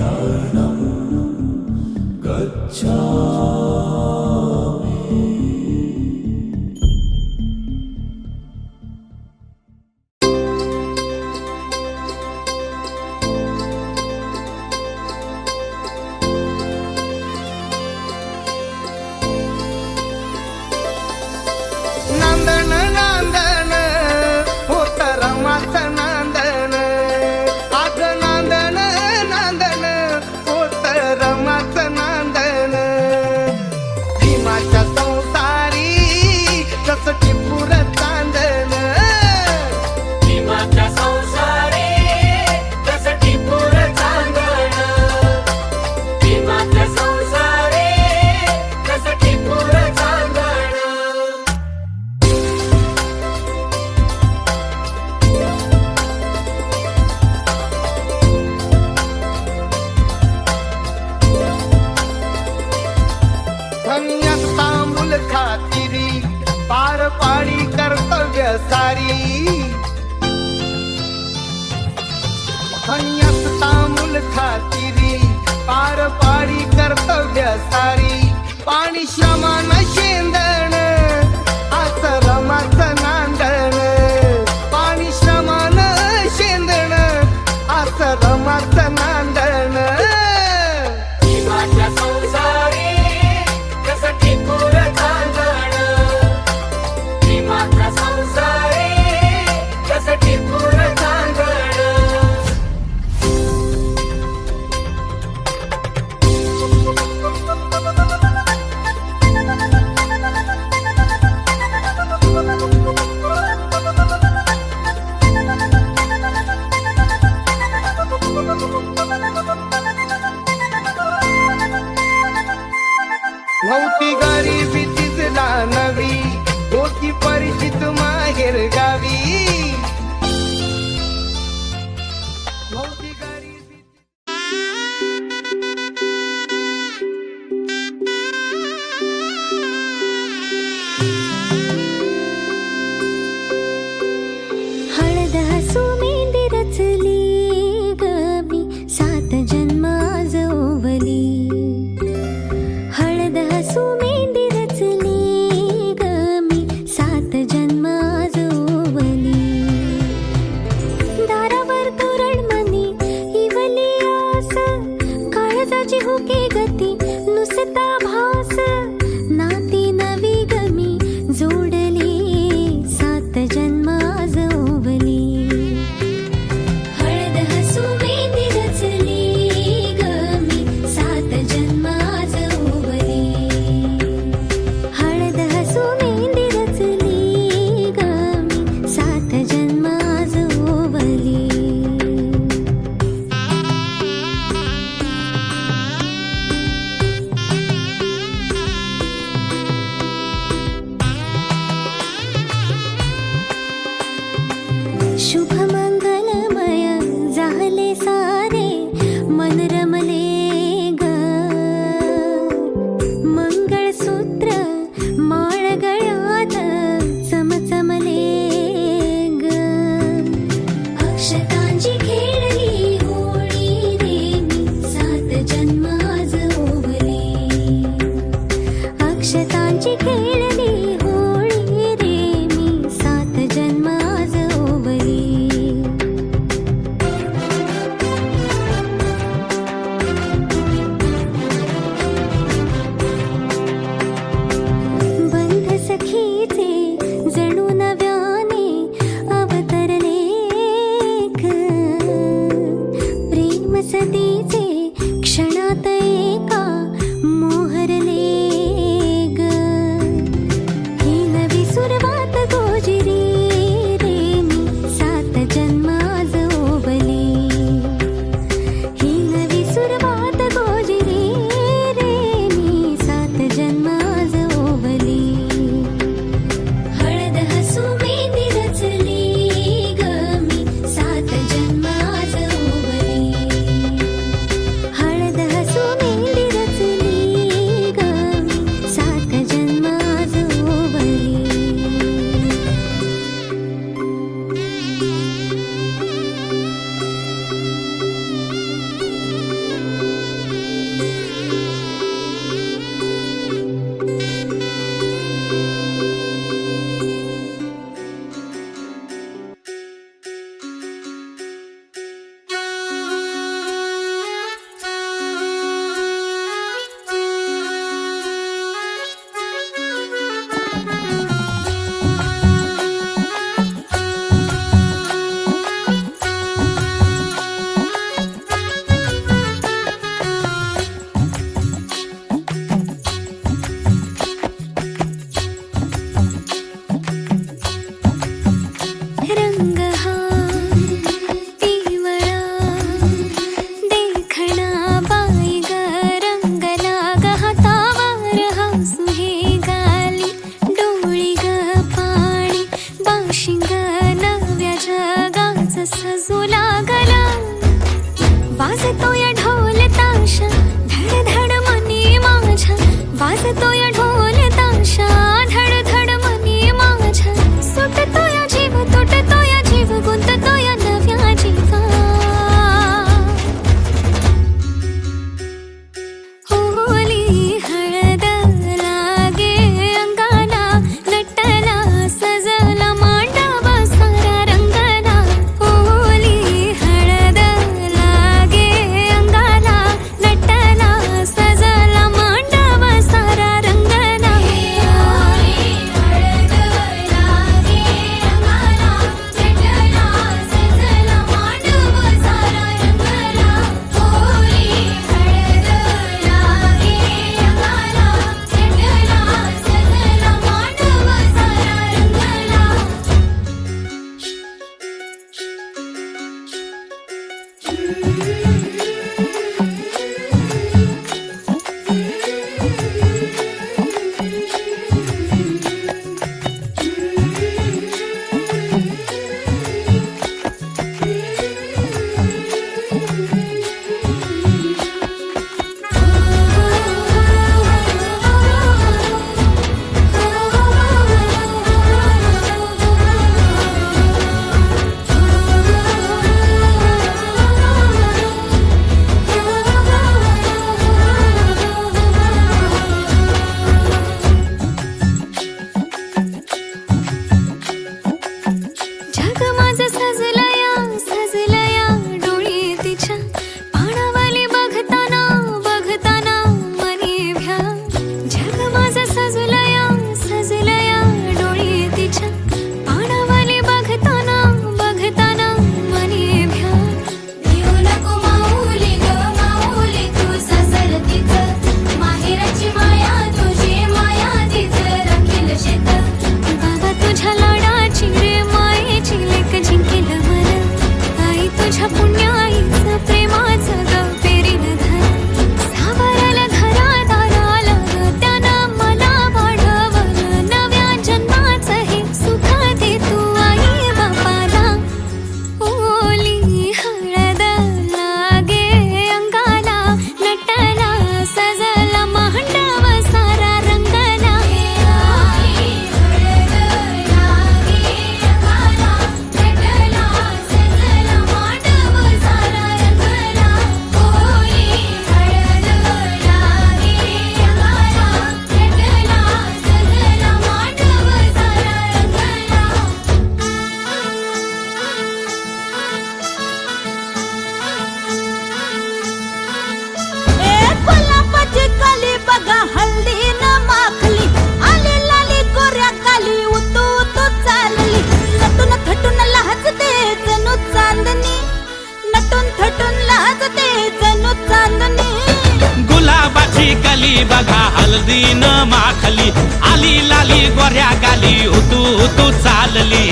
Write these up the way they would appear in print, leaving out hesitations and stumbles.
शरणं गच्छामि। नांदण नांदण होत रमाचं नांदण, आज नांदण नांदण होत रमाचं नांदण। भीमाच्या संसारी जसं टिपूर चांदण, भीमाच्या संसारी जसं टिपूर चांदण, भीमाच्या संसारी जसं टिपूर चांदण। धन्यात तांबूल खातिरी पार पाडी कर्तव्य सारी। धन्यात तांबूल खातिरी पार पाडी कर्तव्य सारी। पाणी श्रमान शेंदण असं रमाचं नांदण, पाणी श्रमान शेंदण असं रमाचं नांदण। भीमाच्या संसारी जसं टिपूर चांदण, भीमाच्या संसारी जसं टिपूर चांदण। नव्हती गरिबी तिथला नवी, होती परिचित माहेर गावी। नव्हती गरिबी हळद हसू मेंढी रचली गमी, सात जन्म आज ओवली। हळद हसू मेंढी रचली गमी, सात जन्म आज ओवली। वाजतोय ढोल ताशा धड धड मनी माझ्या वाजतोय ढोल ताशा धड धड मनी माझ्या सुटतोय जीव तुटतोय जीव गुंततोय नव्या जीवा होली हळद लागे अंगाला नटला सजला मांडवा सारा रंगला होली हळद लागे अंगाला नटला सजला मांडवा सारा रंगला होली हळद लागे अंगाला नटला सजला मांडवा सारा रंगला होली हळद लागे अंगाला नटला सजला मांडवा सारा रंगला जग माझं सजलया डोळी तिच्या पाणावाली बघताना बघताना मनी भ्या जग माझं सजलया डोळी तिच्या पाणावाली बघताना बघताना मनी भ्या देऊ नको माऊली ग माऊली तू सजल तिचं माहेराची माया तुझी माया तिचं राखील शेत बाबा तुझ्या लाडाची रे मायेची लेक जिंकेल मन आई तुझ्या पुण्याईचं प्रेमाचं ग पेरील धन सावराला घरा दाराला त्यानं मला वाढवलं नव्या जन्माचं हे सुख दे तू आई बापाला होली हळद लागे अंगाला नटला सजला मांडव सारा रंगला होली हळद लागे अंगाला नटला सजला मांडव सारा रंगला होली हळद लागे अंगाला नटला सजला मांडव गुलाबाची कली बघा हल्दी न माखली आली लाली गोऱ्या काली उतू उतू चालली नटून थटून लाजते जणू चांदणी नटून थटून लाजते जणू चांदणी गुलाबाची कली बघा हल्दी न माखली आली लाली गोऱ्या गाली उतू उतू चालली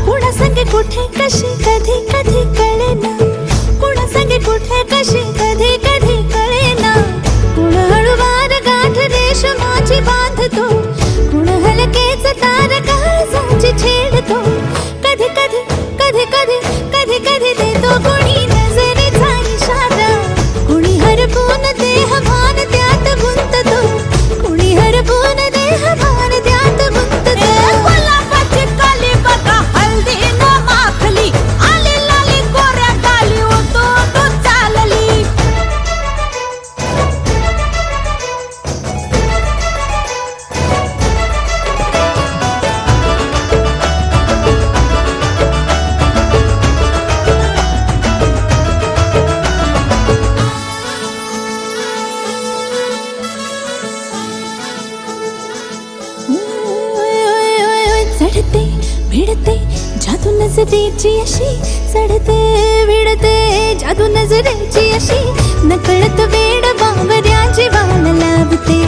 कुणा संगे कुठे कशी कधी कधी कळेना कुणा संगे कुठे कशी कधी कधी कळेना कुण हळूवार गाठ रेशमाची बांधतो कुण हलकेच तार काळजाची छेडतो कधी कधी कधी कधी कधी कधी देतो कुणी नजरेचा इशारा कुणी हरपून देह भान त्यात गुंततो कुणी हरपून देह भान त्यात गुंततो गुलाबाची काली बघा हल्दी न माखली आली लाली गोऱ्या गाली उतू उतू चालली चढते भिडते जादू नजरेची अशी चढते भिडते जादू नजरेची अशी नकळत वेड बावऱ्या जीवाला लावते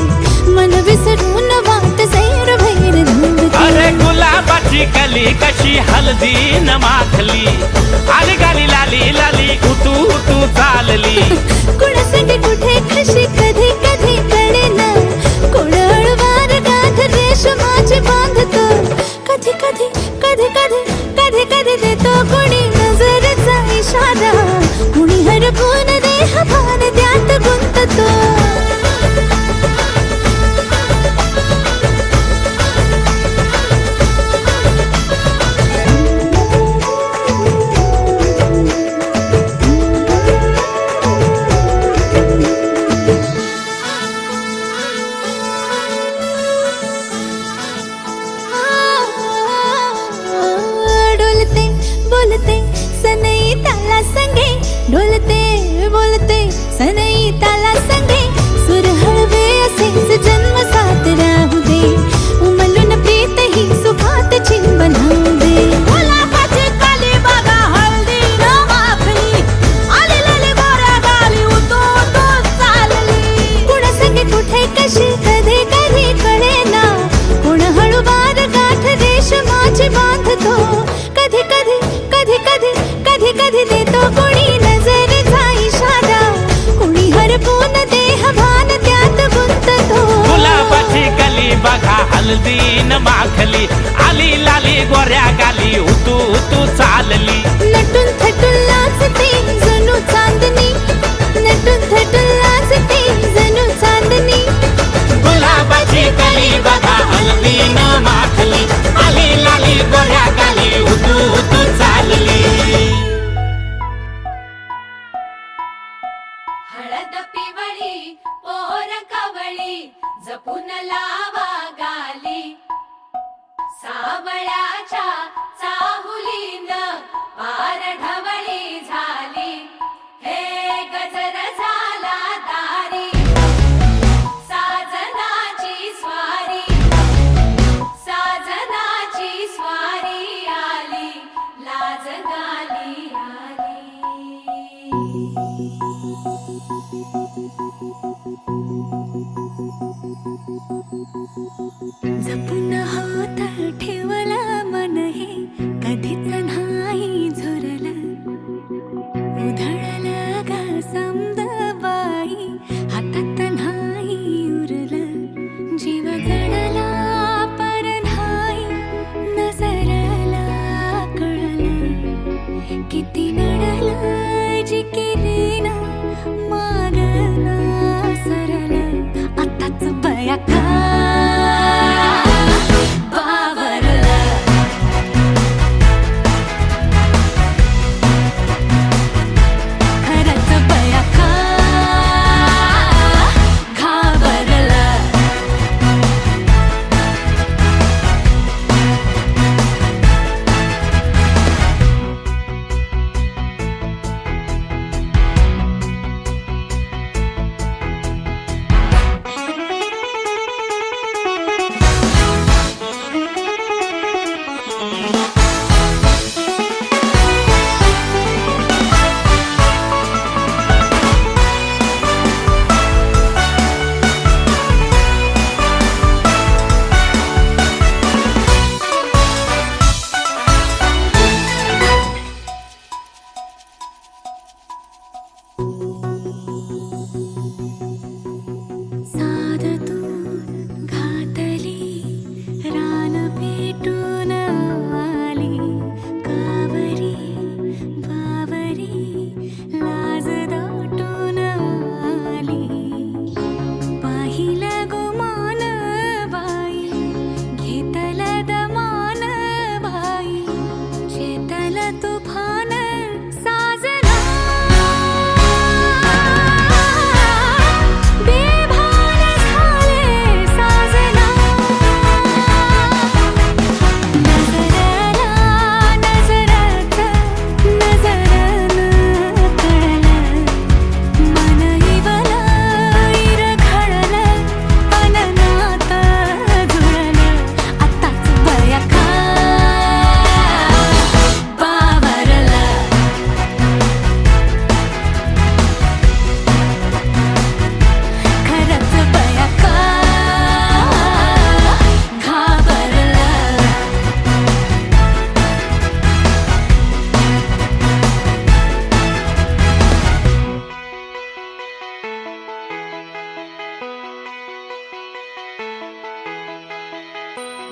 मन विसरून वाट सैर भैर धुंदते अरे गुलाबाची कली कशी हल्दी न माखली आली गाली लाली लाली उतू उतू चालली कुणासाठी कुठे कशी कधी कधी कळेना कोण हळूवार गाठ रेशमाची बांधतो बोलते सनई ताला संगे डोलते बोलते सनई ताला संगे सुर हळवे असेच जन्म साथ राहू दे उमलून प्रीत ही सुखात चिंब बनावू दे गुलाबाची काली बागा हळदी न माखली आलेले गोऱ्या गाली उतू उतू चालली कुणा संगे कुठे कशी कधी कधी कळेना कोण हळूवार गाठ रेशमाची बांधतो कधी कधी कधी कधी कधी कधी देतो कोणी नजरेचा इशारा कोणी हरपून देह भान त्यात गुंततो गुलाबाची कली बघा हल्दी न माखली आली लाली गोऱ्या गाली उतू उतू चालली नटून थटून लाजते जणू चांदणी नटून थटून लाजते जणू चांदणी गुलाबाची कली बघा हल्दी न माखली आली लाली गोऱ्या गाली उतू उतू चालली हळद पिवळी पोर कवळी जपून लावा गाली सावळ्याच्या चाहुलीन पार ढवळी झाली हे गजर झाला दारी साजनाची स्वारी आली लाज गाली आली जपून होत ठेवला मन हे कधीच नाही झुरलं उधळलं ग समद बाई हातात नाही उरलं जीव जडला पर नाही नजरला कळलं किती नडलं जी केली ना मागना सरलं आताच बया का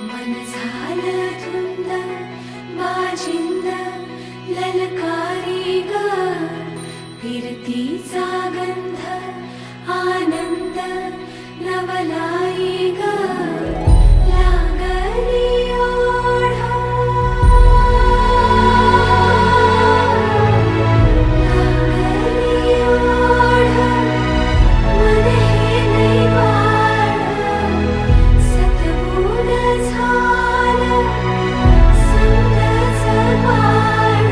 मन झालं धुंद बाजिंद ललकारी ग फिरतीचा गंध आनंद नवलाई ग लागली ओढा लागली ओढा मन हे नाही वाढ सतबूड झालं समजाच बाळ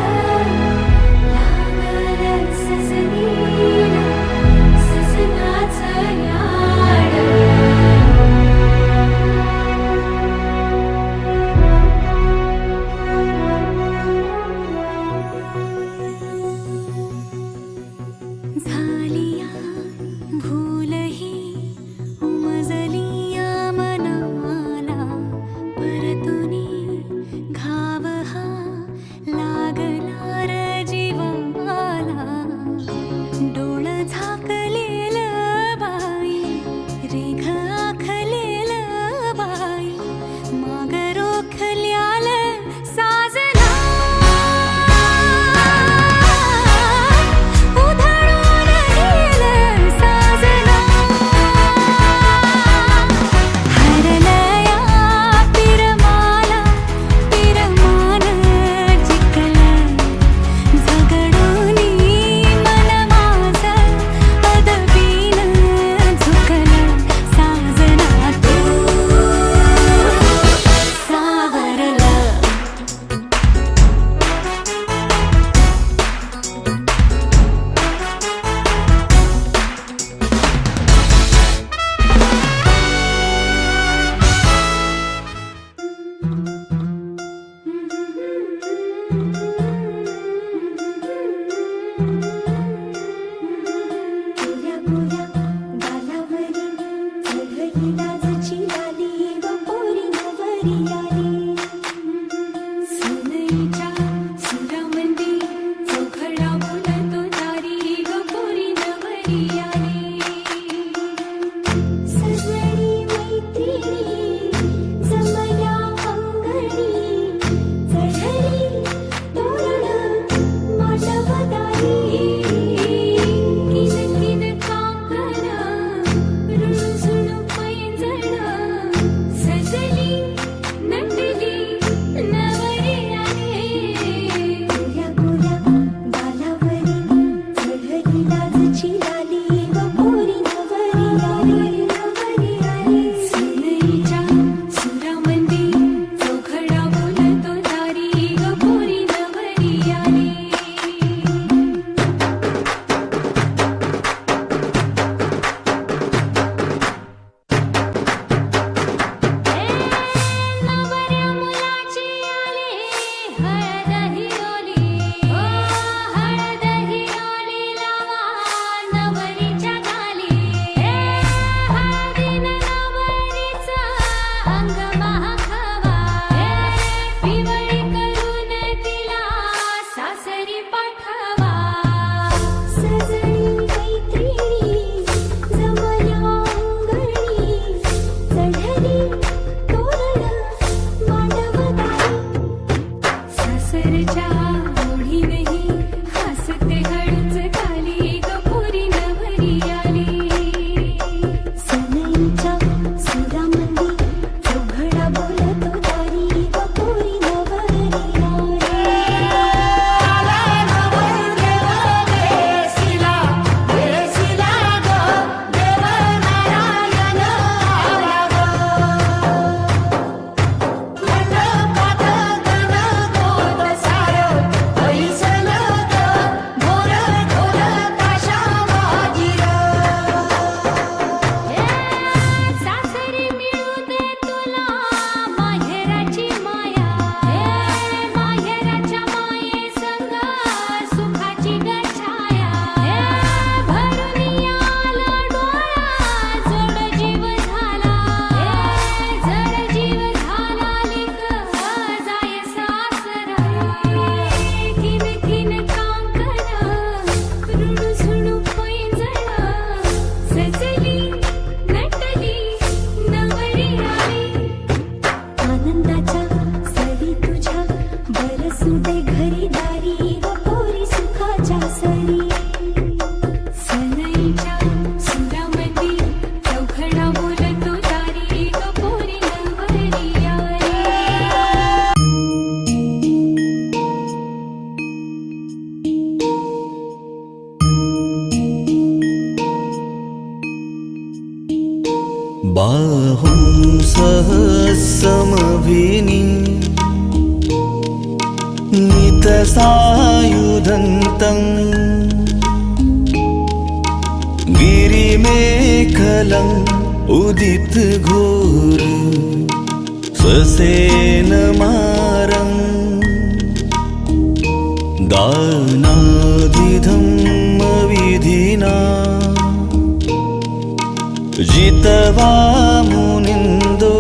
सहस्रमभिनी नितसायुधन्तं गिरिमेखलम् उदितघोर ससेनमारं दानादिधम्मविधिना जितवा मुनिन्दो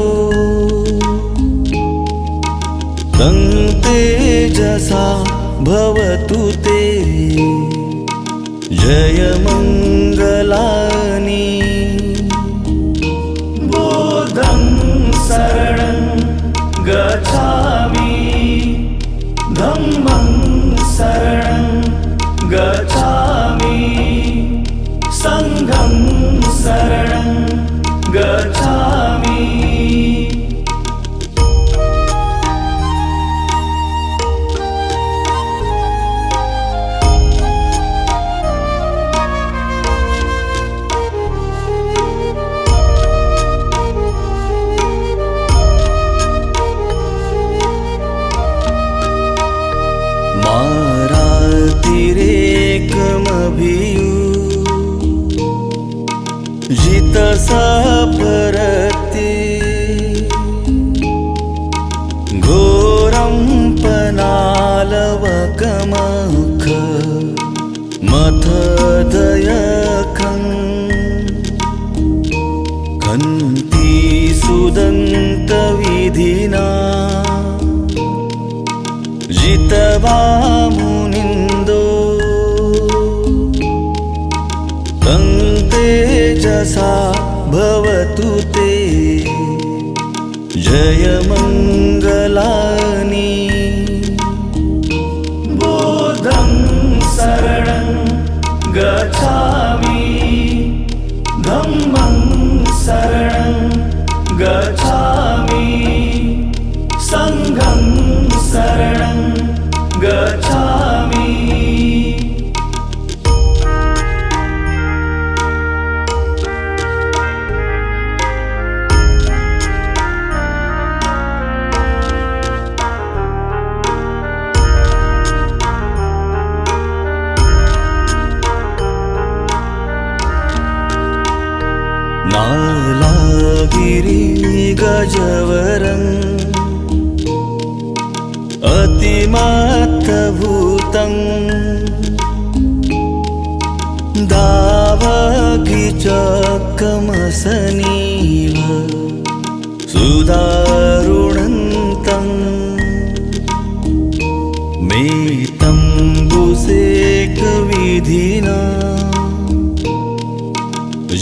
तं तेजसा भवतु ते जयमङ्गलानि बोधं शरणं गच्छामि धम्मं शरणं गच्छामि संघं शरणं गच्छामि मारातिरेकमभियु जितसपरति घोरं पनालवकमख मथदयखं कन्ति सुदन्तविधिना जितवा मुनिन्दो तं तेजसा भवतु ते जयमङ्गलानि बोधं शरणं गच्छामि धम्मं शरणं गच्छामि संघं शरणं गच्छामि नालागिरि गजवरम् अतिमत्तभूतं दावगिचकमसनीव सुदारुणन्तं मेतम्बुसेकविधिना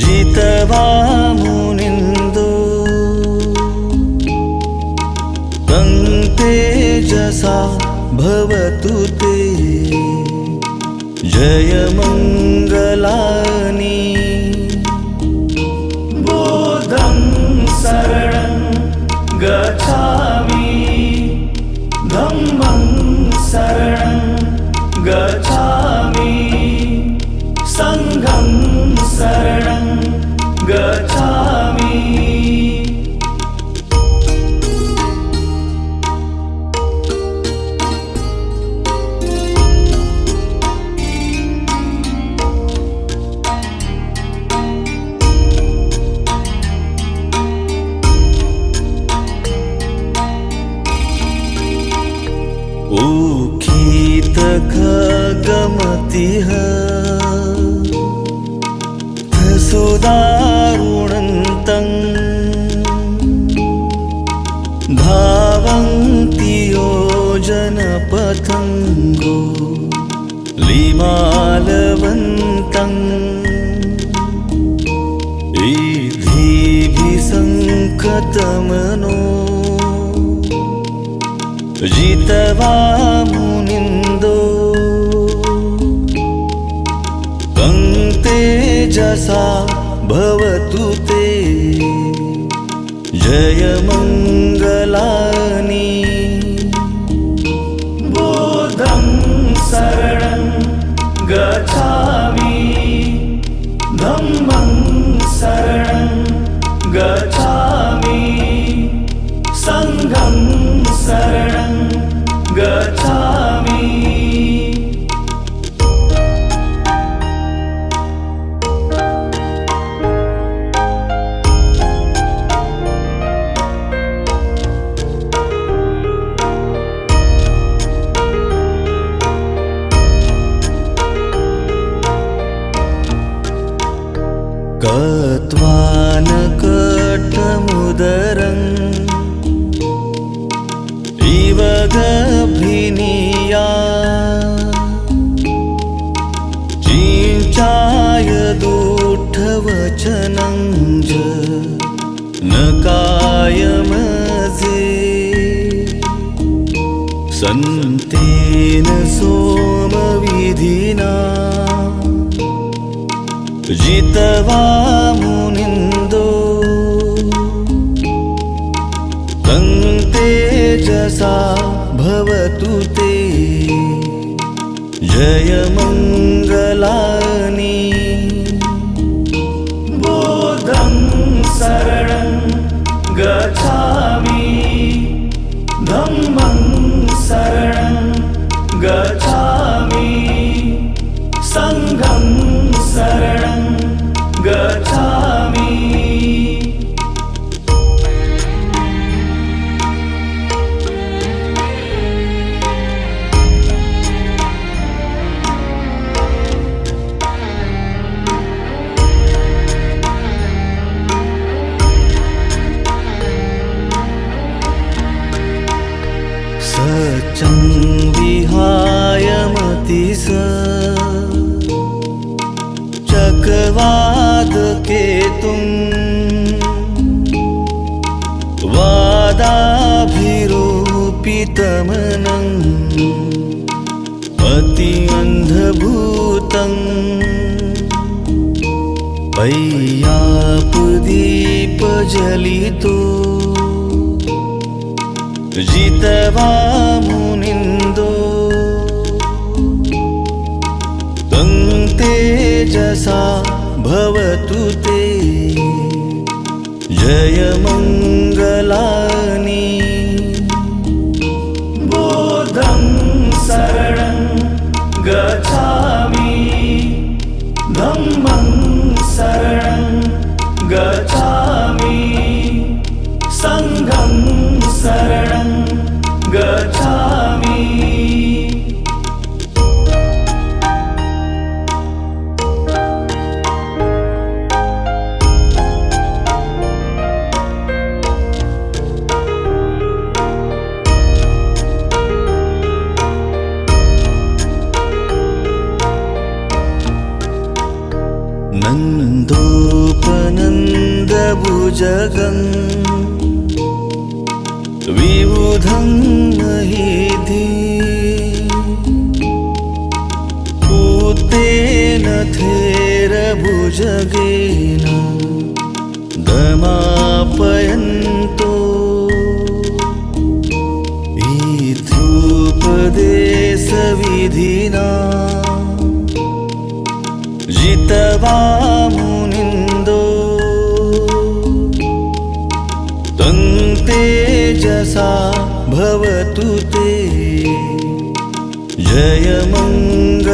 जितवा मुनिन्दो तं तेजसा भवतु ते जयमङ्गलानि बोधं शरणं गच्छामि धम्मं शरणं गच्छामि संघं शरणं गच्छामि उखितखगमतिः सुदारुणन्तं धावन्ति योजनपथङ्गो लिमालवन्तम् इद्धिभिसङ्कतमनो जितवा मुनिन्दो तं तेजसा भवतु ते जयमङ्गलानि बोधं शरणं गच्छामि धम्मं शरणं गच्छामि गभिनिया चिंचाय दुःठवचनंज न कायमजे संतेन सोमविधिना जितवा मुनिन्दो तं तेजसा भवतु ते जयमङ्गलानि बुद्धं शरणं गच्छामि धम्मं शरणं गच्छामि संघं शरणं गच्छामि सचं विहाय मतिस चकवादकेतुं वादाभिरूपितमनं अत्यन्धभूतं पय्यापदीपजलितो जितवा मुनिन्दो तं तेजसा भवतु ते जयमङ्गलानि बुद्धं शरणं गच्छामि धम्मं शरणं गच्छामि संघं शरणं गच्छामि नन्दोपनन्दभुजगं विबुधं महीधि पूतेन थेरभुजगेन दमापयन्तो ईथुपदेशविधिना जितवा मुनिन्दो तं तेजसा भवतु ते जयमङ्गलानि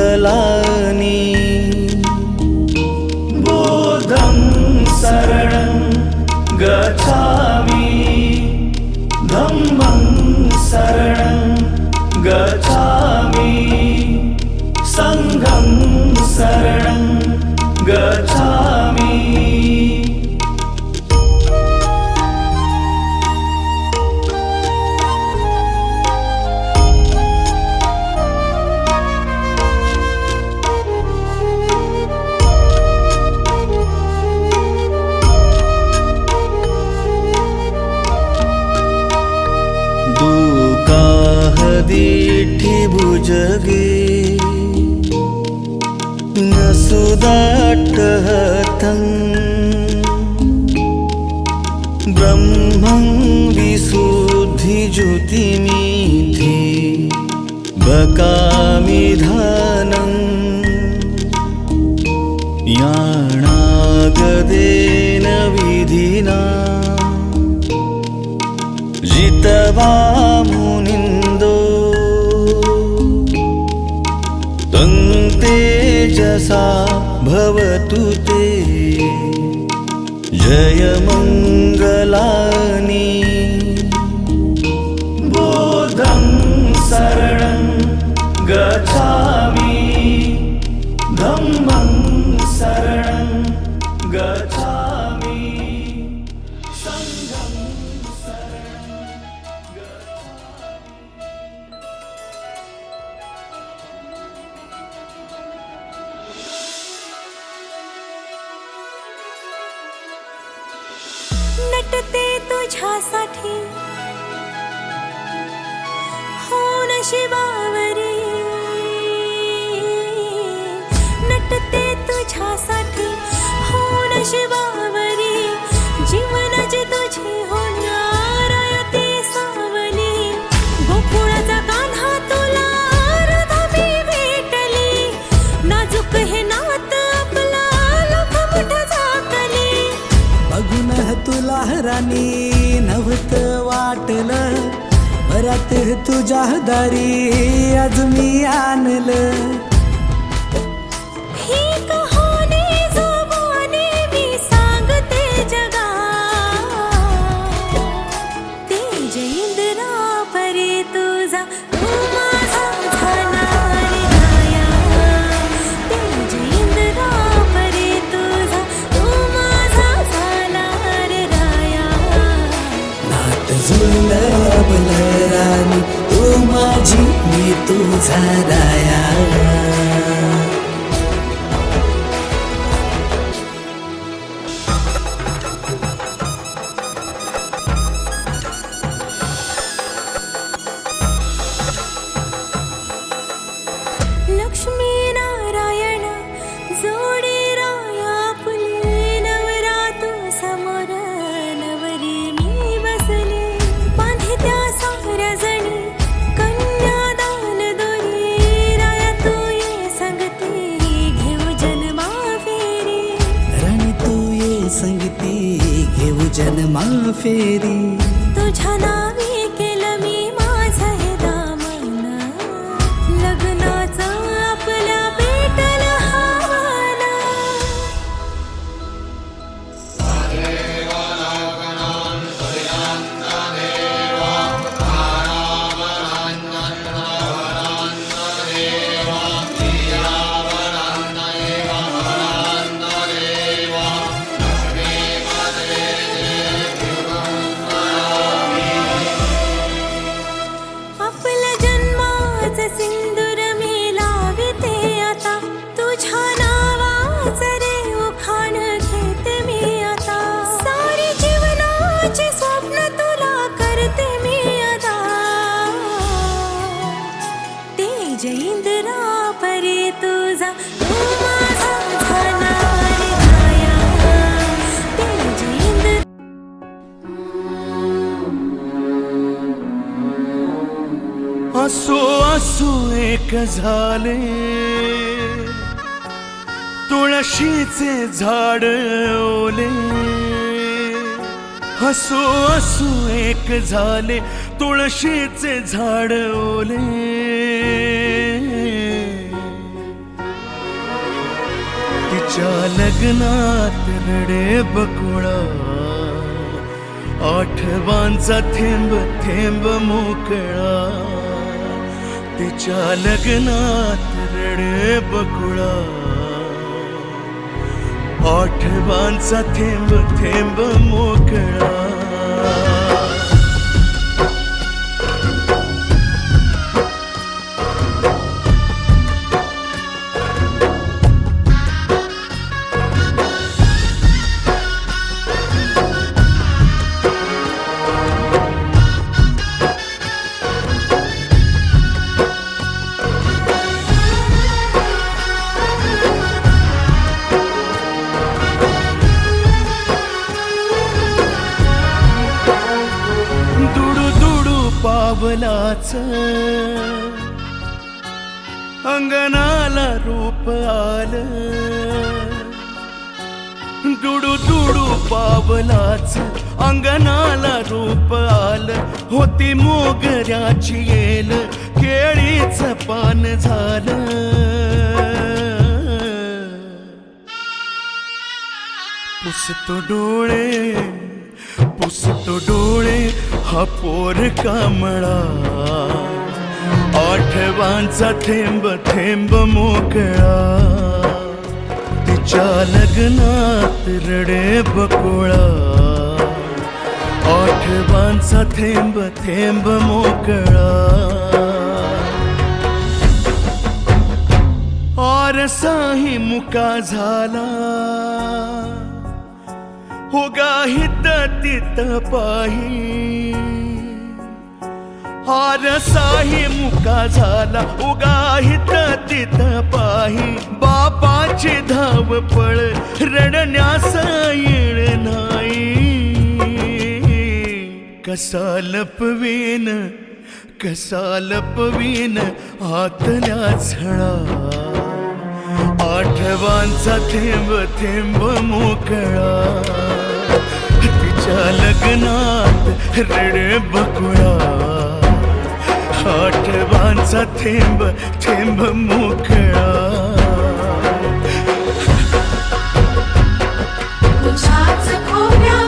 बुद्धं शरणं गच्छामि धम्मं शरणं गच्छामि संघं शरणं गच्छामि दुकाहदीठि भुजगे न सुदाट्टहतं ब्रह्मं विशुद्धिज्योतिमीधि बकामिधानं याणागदेन विधिना जितवा मुनिन्दो तं तेजसा भवतु ते जयमङ्गलानि बुद्धं शरणं गच्छामि धम्मं शरणं गच्छामि संघं शरणं गच्छामि नटते तुझ्यासाठी हो नशिबावरी नटते तुझ्यासाठी हो नशिबावरी जीवनाची तुझी होणार ती सावली गोकुळाचा कान्हा तुला राधा मी भेटली नाजूक हे नात आपला लख मोठ झाकली बघून तुला राणी नव्हत वाटलं बरात तुझ्या दारी आज मी आणलं ही कहाणी जुबानी मी सांगते जगा तेज इंद्रा परी तुझा तू माझा झाला रे राया तेज इंद्रा परी तुझा तू माझा झाला रे राया नात जुळलं राणी तू माझी मी तुझा राया लक्ष्मी नारायण जोडी राया फुले नवरा तू समोर नवरी मी बसले बांधे त्या साऱ्या जणी कन्यादान दोरी राया तू ये संगती घेऊ जन्मा फेरी राणी तू ये संगती घेऊ जन्मा फेरी तुझ्या नावी केलं मी माझं हे दामन लग्नाचं आपल्या पेटल हवाला आपल्या जन्माचं सिंदूर मी लाविते आता तुझ्या नावाचं रे उखाण घेते मी आता सारी जीवनाची स्वप्न तुला करते मी आता तेज इंद्रा परी तुझा तू माझा झाला रे राया तेज इंद्रा असो असो एक झाले तुळशीचे झाड ओले हसो असो एक झाले तुळशीचे झाड ओले तिच्या लग्नात रडे बकुळा आठवांचा थेंब थेंब मोकळा तिच्या लग्नात रडे बकुळा आठवांचा थेंब थेंब मोकळा पावलाच अंगणाला रूप आलं दुडू दुडू पावलाच अंगणाला रूप आलं होती मोगऱ्याची येल केळीच पान झालं पुसतो डोळे हा पोर कामळा आठवांचा थेंब थेंब मोकळा तिच्या लग्नात रडे बकुळा आठवांचा थेंब थेंब मोकळा आरसाही मुका झाला उगा हित तित पाही हारसाही मुका झाला उगा हित तित पाही बापाची धावपळ रडण्यास येळ नाही कसा लपवीन आतल्या झळा आठवांचा थेंब थेंब मोकळा तिच्या लग्नात रडे बकुळा आठवांचा थेंब थेंब मोकळा तुझ्याच खोब्यात